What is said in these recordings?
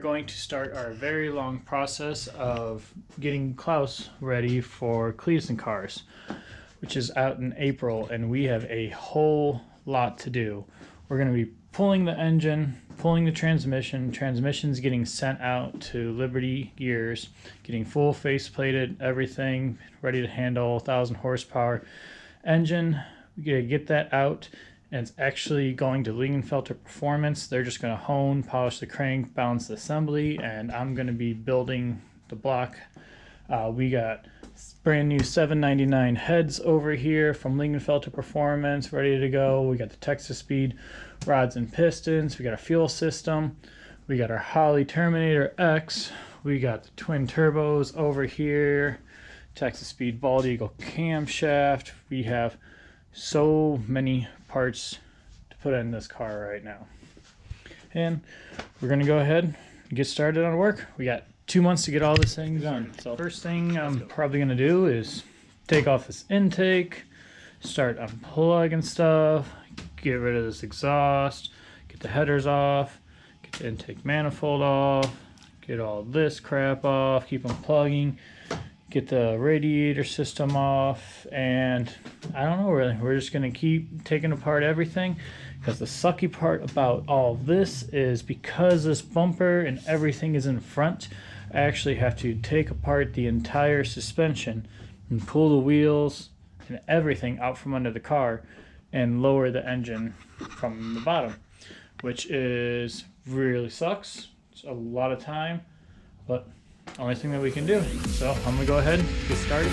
going to start our very long process of getting Klaus ready for Cleetus and Cars, which is out in April, and we have a whole lot to do. We're going to be pulling the engine, pulling the transmission's getting sent out to Liberty Gears, getting full face plated, everything ready to handle 1,000 horsepower engine. We gotta get that out, and it's actually going to Lingenfelter Performance. They're just going to hone, polish the crank, balance the assembly, and I'm going to be building the block. We got brand new $7.99 heads over here from Lingenfelter Performance ready to go. We got the Texas Speed rods and pistons. We got a fuel system. We got our Holley Terminator X. We got the twin turbos over here. Texas Speed Bald Eagle camshaft. We have so many parts to put in this car right now, and we're gonna go ahead and get started on work. We got 2 months to get all this thing done. So first thing I'm probably gonna do is take off this intake, start unplugging stuff, get rid of this exhaust, get the headers off, get the intake manifold off, get all this crap off, keep unplugging, get the radiator system off, and I don't know really. We're just gonna keep taking apart everything, because the sucky part about all this is because this bumper and everything is in front, I actually have to take apart the entire suspension and pull the wheels and everything out from under the car and lower the engine from the bottom, which is really sucks. It's a lot of time, but only thing that we can do. So I'm gonna go ahead and get started.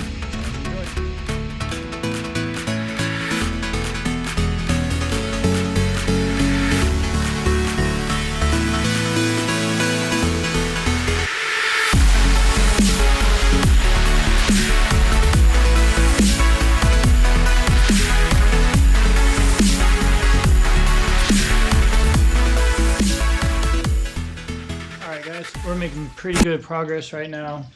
We're making pretty good progress right now.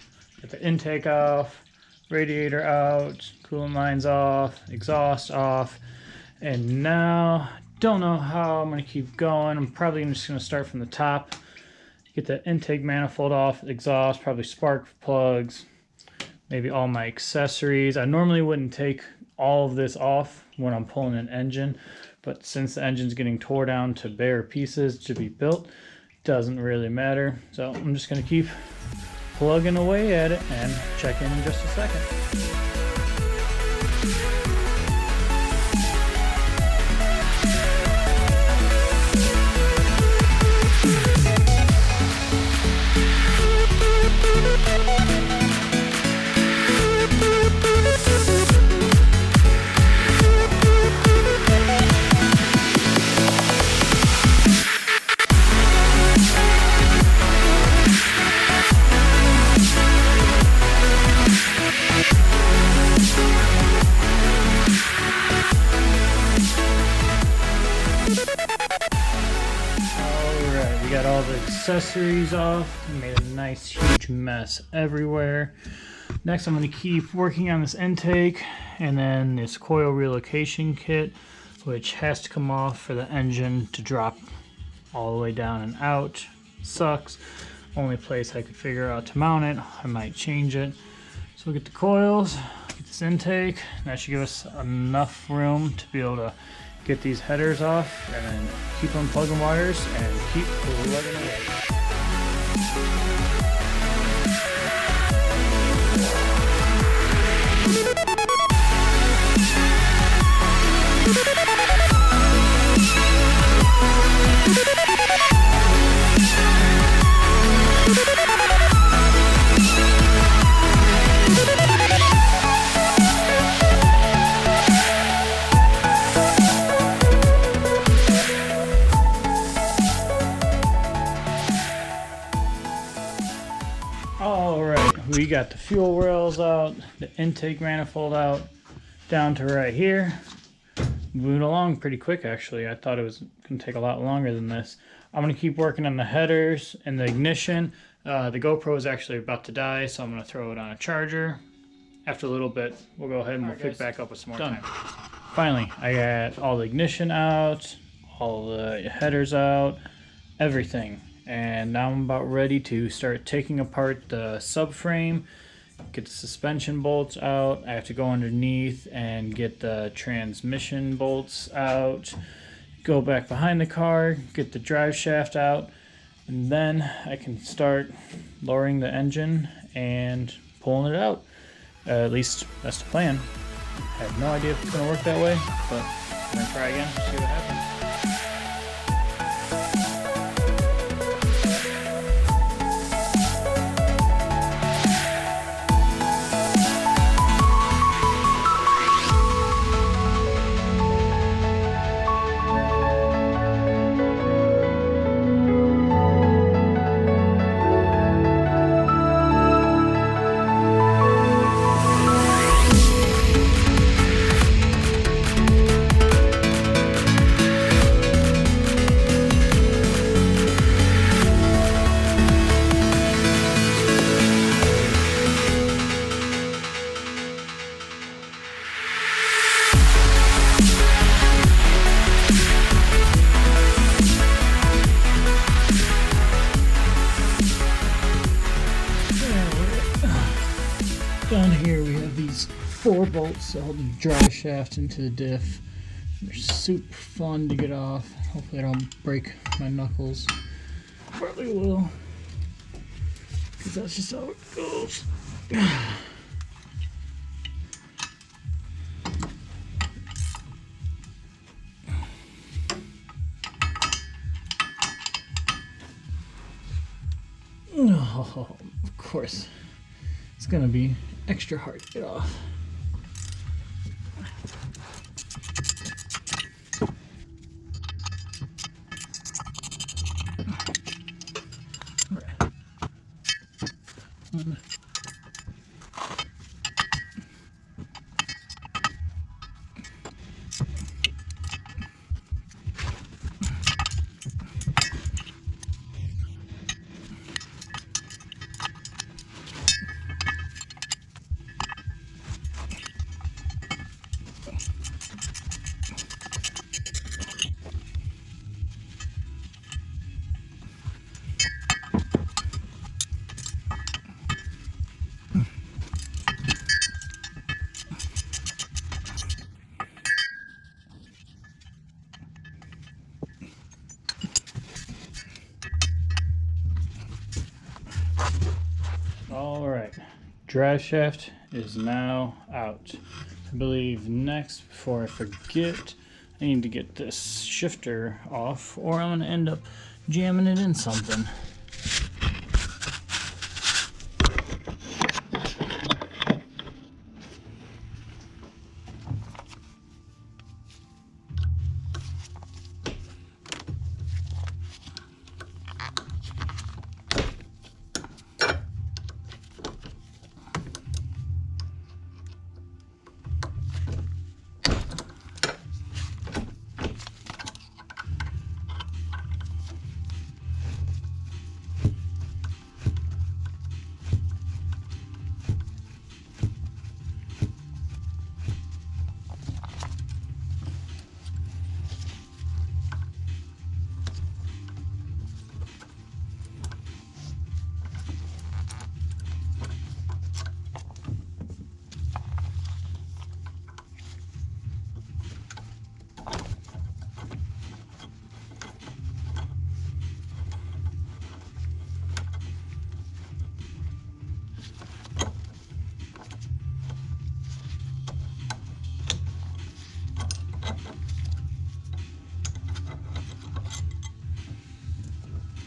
Get the intake off, radiator out, coolant lines off, exhaust off, and now don't know how I'm gonna keep going. I'm probably just gonna start from the top. Get the intake manifold off, exhaust, probably spark plugs, maybe all my accessories. I normally wouldn't take all of this off when I'm pulling an engine, but since the engine's getting tore down to bare pieces to be built, doesn't really matter. So I'm just gonna keep plugging away at it and check in just a second. Got all the accessories off, made a nice huge mess everywhere. Next I'm going to keep working on this intake and then this coil relocation kit, which has to come off for the engine to drop all the way down and out. Sucks. Only place I could figure out to mount it. I might change it. So we'll get the coils, get this intake. That should give us enough room to be able to get these headers off and then keep unplugging wires and keep plugging away. We got the fuel rails out, the intake manifold out, down to right here. Moving along pretty quick actually. I thought it was going to take a lot longer than this. I'm going to keep working on the headers and the ignition. The GoPro is actually about to die, so I'm going to throw it on a charger. After a little bit, we'll go ahead and we'll pick back up with some more time. Finally, I got all the ignition out, all the headers out, everything. And now I'm about ready to start taking apart the subframe, get the suspension bolts out. I have to go underneath and get the transmission bolts out, go back behind the car, get the drive shaft out, and then I can start lowering the engine and pulling it out. At least that's the plan. I have no idea if it's going to work that way, but I'm going to try again, see what happens. Down here we have these 4 bolts that hold the drive shaft into the diff. They're super fun to get off. Hopefully I don't break my knuckles. Probably will, because that's just how it goes. Oh, of course. It's gonna be extra hard to get off. All right. All right, drive shaft is now out. I believe next, before I forget, I need to get this shifter off, or I'm gonna end up jamming it in something.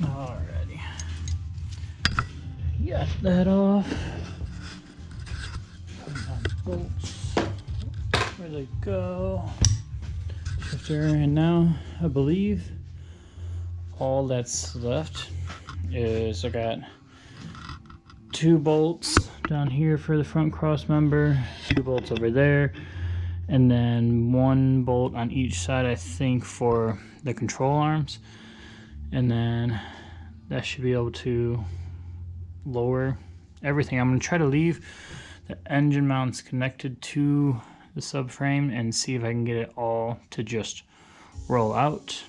Alrighty, got that off. Put on bolts where they go. Shifter, and now I believe all that's left is I got 2 bolts down here for the front cross member, 2 bolts over there, and then 1 bolt on each side, I think, for the control arms. And then that should be able to lower everything. I'm going to try to leave the engine mounts connected to the subframe and see if I can get it all to just roll out.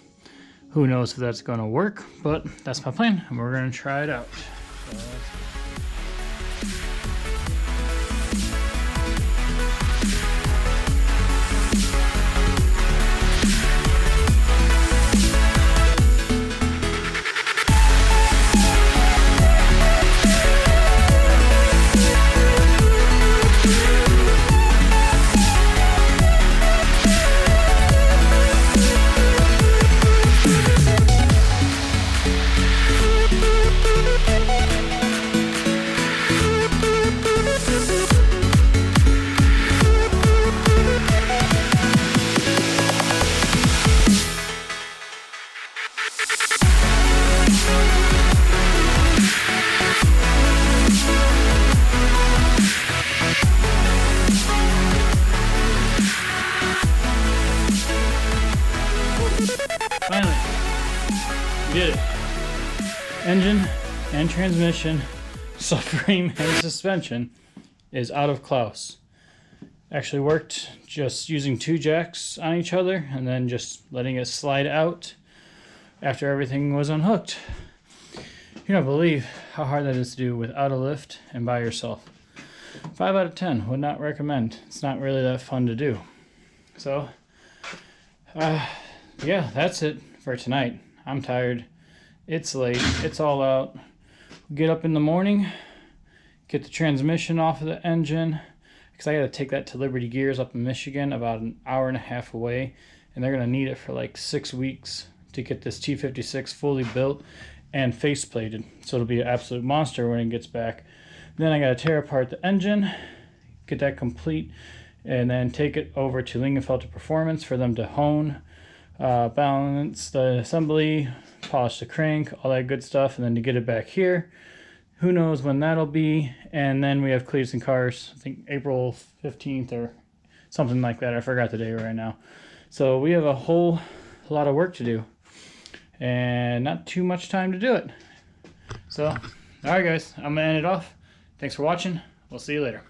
Who knows if that's going to work, but that's my plan, and we're going to try it out. So, finally, we did it. Engine and transmission, subframe and suspension is out of Klaus. Actually worked just using 2 jacks on each other and then just letting it slide out after everything was unhooked. You don't believe how hard that is to do without a lift and by yourself. 5 out of 10, would not recommend. It's not really that fun to do. So, yeah, that's it for tonight. I'm tired. It's late. It's all out. Get up in the morning, get the transmission off of the engine, because I got to take that to Liberty Gears up in Michigan, about an hour and a half away, and they're going to need it for like 6 weeks to get this T56 fully built and faceplated. So it'll be an absolute monster when it gets back. Then I got to tear apart the engine, get that complete, and then take it over to Lingenfelter Performance for them to hone, balance the assembly, polish the crank, all that good stuff, and then to get it back here. Who knows when that'll be. And then we have Cleetus and Cars, I think April 15th or something like that. I forgot the day right now. So we have a whole lot of work to do and not too much time to do it. So, all right guys, I'm gonna end it off. Thanks for watching. We'll see you later.